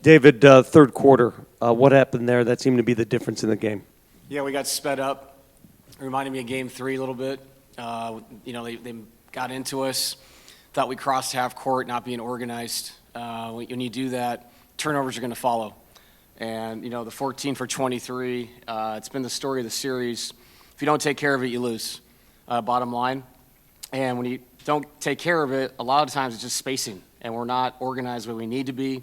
David, third quarter, what happened there? That seemed to be the difference in the game. Yeah, we got sped up. It reminded me of Game 3 a little bit. They got into us, thought we crossed half court, not being organized. When you do that, turnovers are going to follow. And, the 14 for 23, it's been the story of the series. If you don't take care of it, you lose, bottom line. And when you don't take care of it, a lot of times it's just spacing, and we're not organized where we need to be.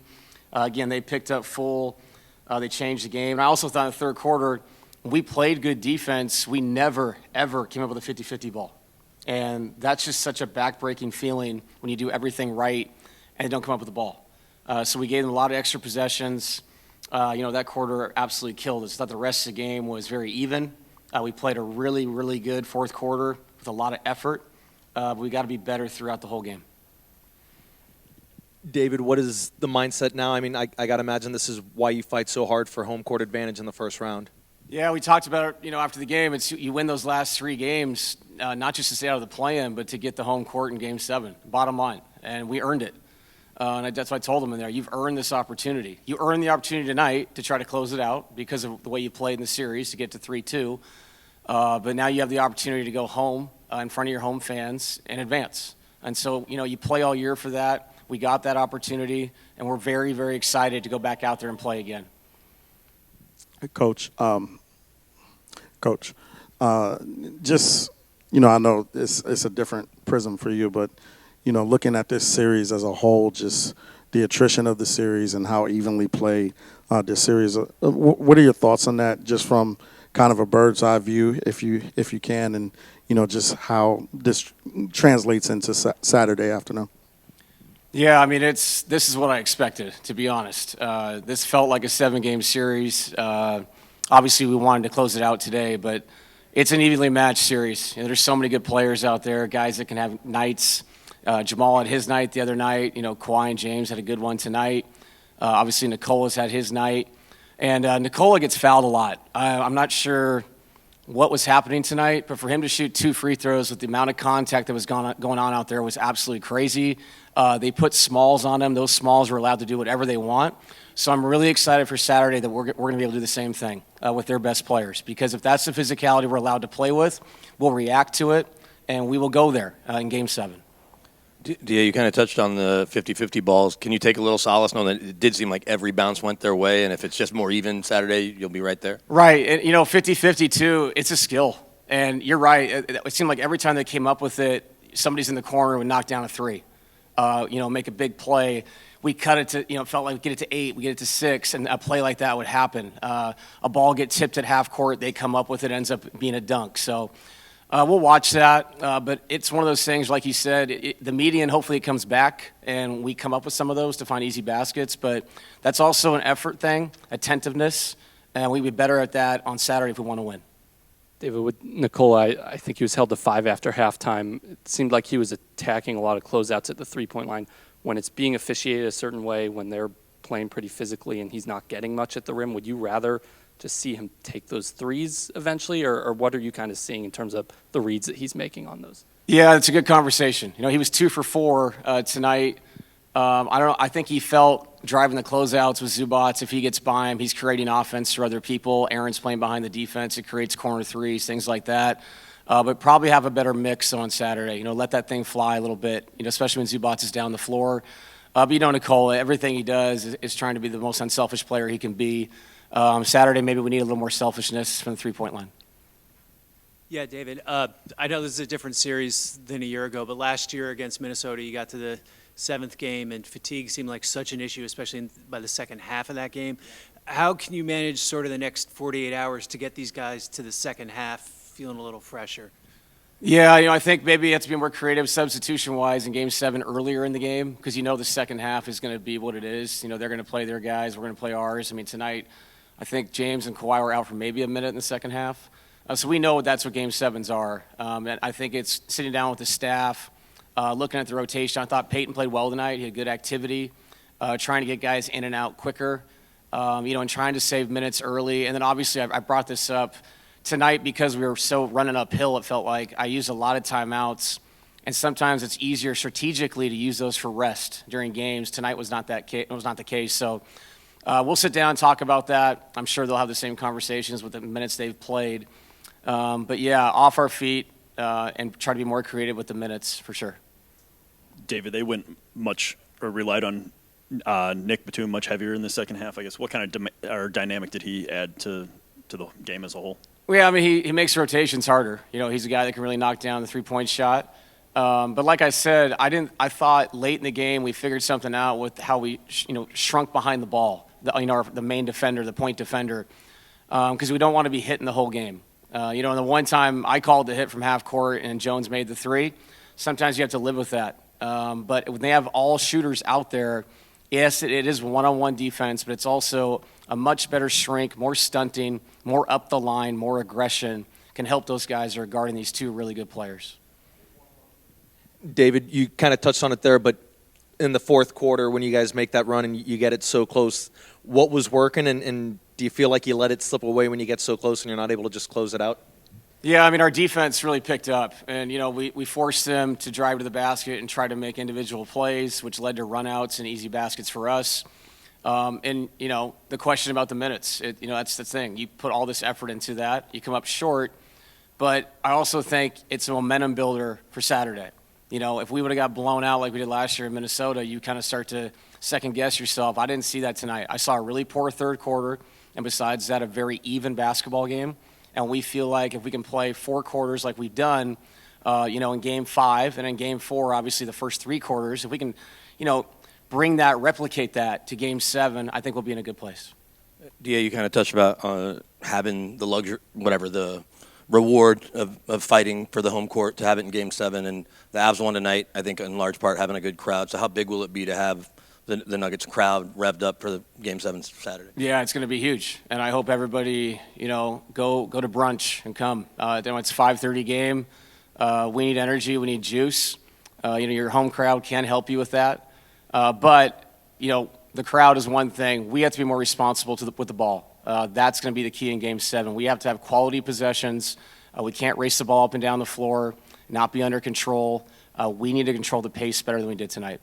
Again, they picked up full. They changed the game. And I also thought in the third quarter, we played good defense. We never, ever came up with a 50-50 ball. And that's just such a back-breaking feeling when you do everything right and don't come up with the ball. So we gave them a lot of extra possessions. That quarter absolutely killed us. I thought the rest of the game was very even. We played a really, really good fourth quarter with a lot of effort. But we got to be better throughout the whole game. David, what is the mindset now? I mean, I got to imagine this is why you fight so hard for home court advantage in the first round. Yeah, we talked about it, after the game. It's you win those last 3 games, not just to stay out of the play-in, but to get the home court in Game 7, bottom line. And we earned it. And that's what I told them in there. You've earned this opportunity. You earned the opportunity tonight to try to close it out because of the way you played in the series to get to 3-2. But now you have the opportunity to go home in front of your home fans and advance. And so, you play all year for that. We got that opportunity, and we're very, very excited to go back out there and play again. Coach, just, I know it's a different prism for you, but, looking at this series as a whole, just the attrition of the series and how evenly played this series, what are your thoughts on that, just from kind of a bird's eye view, if you can, and, just how this translates into Saturday afternoon? Yeah, I mean, this is what I expected, to be honest. This felt like a 7-game series. Obviously, we wanted to close it out today, but it's an evenly matched series. There's so many good players out there, guys that can have nights. Jamal had his night the other night. Kawhi and James had a good one tonight. Obviously, Nikola's had his night. And Nikola gets fouled a lot. I'm not sure what was happening tonight, but for him to shoot 2 free throws with the amount of contact that was going on out there was absolutely crazy. They put smalls on him. Those smalls were allowed to do whatever they want. So I'm really excited for Saturday that we're going to be able to do the same thing with their best players. Because if that's the physicality we're allowed to play with, we'll react to it, and we will go there in Game 7. Yeah, you kind of touched on the 50-50 balls. Can you take a little solace knowing that it did seem like every bounce went their way, and if it's just more even Saturday, you'll be right there? Right. And, 50-50, too, it's a skill. And you're right. It seemed like every time they came up with it, somebody's in the corner would knock down a 3. Make a big play. We cut it to, it felt like we get it to 8, we get it to 6, and a play like that would happen. A ball get tipped at half court, they come up with it, ends up being a dunk. So we'll watch that, but it's one of those things, like you said, the median, hopefully it comes back, and we come up with some of those to find easy baskets, but that's also an effort thing, attentiveness, and we'd be better at that on Saturday if we want to win. David, with Nikola, I think he was held to 5 after halftime. It seemed like he was attacking a lot of closeouts at the three-point line. When it's being officiated a certain way, when they're playing pretty physically and he's not getting much at the rim, would you rather just see him take those threes eventually, or what are you kind of seeing in terms of the reads that he's making on those? Yeah, it's a good conversation. He was 2 for 4 tonight. I don't know. I think he felt driving the closeouts with Zubac. If he gets by him, he's creating offense for other people. Aaron's playing behind the defense. It creates corner threes, things like that. But probably have a better mix on Saturday. Let that thing fly a little bit, especially when Zubac is down the floor. But Nikola, everything he does is trying to be the most unselfish player he can be. Saturday, maybe we need a little more selfishness from the three-point line. Yeah, David, I know this is a different series than a year ago, but last year against Minnesota, you got to the 7th game, and fatigue seemed like such an issue, especially by the second half of that game. How can you manage sort of the next 48 hours to get these guys to the second half feeling a little fresher? Yeah, I think maybe you have to be more creative substitution-wise in Game 7 earlier in the game because the second half is going to be what it is. They're going to play their guys. We're going to play ours. Tonight, I think James and Kawhi were out for maybe a minute in the second half. So we know that's what Game 7s are. And I think it's sitting down with the staff, looking at the rotation. I thought Peyton played well tonight. He had good activity, trying to get guys in and out quicker, and trying to save minutes early. And then obviously I brought this up tonight because we were so running uphill. It felt like I used a lot of timeouts, and sometimes it's easier strategically to use those for rest during games. Tonight was not the case. So We'll sit down and talk about that. I'm sure they'll have the same conversations with the minutes they've played. But yeah, off our feet and try to be more creative with the minutes for sure. David, they went much or relied on Nick Batum much heavier in the second half. I guess what kind of dynamic did he add to the game as a whole? Well, yeah, I mean, he makes rotations harder. You know, he's a guy that can really knock down the three-point shot. But like I said, I thought late in the game we figured something out with how we, shrunk behind the ball. The main defender, the point defender, because we don't want to be hitting the whole game. And the one time I called the hit from half court and Jones made the three, sometimes you have to live with that. But when they have all shooters out there, yes, it is one-on-one defense, but it's also a much better shrink, more stunting, more up the line, more aggression can help those guys that are guarding these two really good players. David, you kind of touched on it there, but in the fourth quarter when you guys make that run and you get it so close, what was working and do you feel like you let it slip away when you get so close and you're not able to just close it out? Yeah, I mean, our defense really picked up. And, we forced them to drive to the basket and try to make individual plays, which led to runouts and easy baskets for us. The question about the minutes, that's the thing. You put all this effort into that. You come up short. But I also think it's a momentum builder for Saturday. If we would have got blown out like we did last year in Minnesota, you kind of start to second-guess yourself. I didn't see that tonight. I saw a really poor third quarter, and besides that, a very even basketball game. And we feel like if we can play 4 quarters like we've done, in Game 5 and in Game 4, obviously the first 3 quarters, if we can, replicate that to Game 7, I think we'll be in a good place. DA, you kind of touched about having the luxury, the reward of fighting for the home court to have it in Game 7, and the Avs won tonight, I think in large part having a good crowd. So how big will it be to have the Nuggets crowd revved up for the Game 7 Saturday? Yeah, it's going to be huge, and I hope everybody, go to brunch and come. It's 5:30 game. We need energy. We need juice. Your home crowd can help you with that. But the crowd is one thing. We have to be more responsible with the ball. That's going to be the key in Game 7. We have to have quality possessions. We can't race the ball up and down the floor, not be under control. We need to control the pace better than we did tonight.